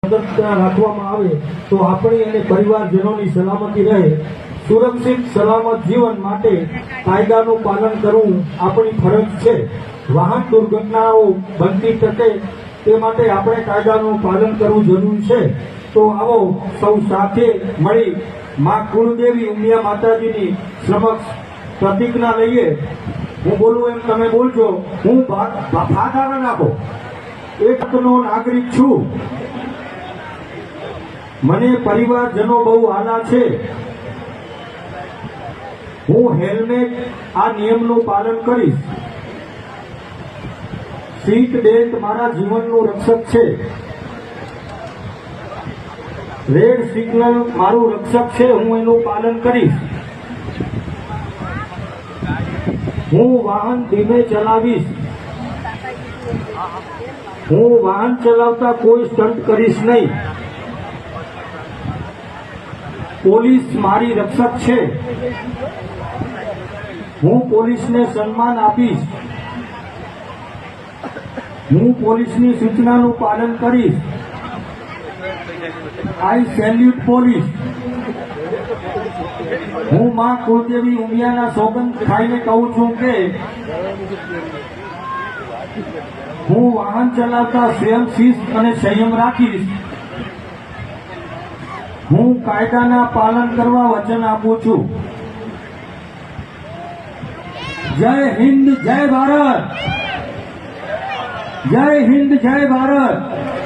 સતર્કતા રાખવામાં આવે તો આપણી અને પરિવારજનોની સલામતી રહે। સુરક્ષિત સલામત જીવન માટે કાયદાનું પાલન કરવું આપણી ફરજ છે। વાહન દુર્ઘટનાઓ બનતી ટકે તે માટે આપણે કાયદાનું પાલન કરવું જરૂરી છે। તો આવો સૌ સાથે મળી માં કુળદેવી ઉમિયા માતાજીની સમક્ષ પ્રતિજ્ઞા લઈએ। હું બોલું એમ તમે બોલજો। હું ફાટાવા નાખો એકનો નાગરિક છું। મને પરિવારજનો બહુ આલા છે। હું હેલ્મેટ આ નિયમનું પાલન કરીશ। સીટ બેલ્ટ મારા જીવનનું રક્ષક છે। રેડ સિગ્નલ મારું રક્ષક છે, હું એનું પાલન કરીશ। હું વાહન ધીમે ચલાવીશ। હું વાહન ચલાવતા કોઈ સ્ટન્ટ કરીશ નહીં। પોલીસ મારી રક્ષક છે। હું પોલીસને સન્માન આપીશ। હું પોલીસની સૂચનાનું પાલન કરીશ। આઈ સેલ્યુટ પોલીસ। હું માં કુળદેવી ઉમિયાના સોગંદ ખાઈને કહું છું કે હું વાહન ચલાવતા સ્વયં શિસ્ત અને સંયમ રાખીશ। હું કાયદાના પાલન કરવા વચન આપું છું। જય હિન્દ, જય ભારત। જય હિન્દ, જય ભારત।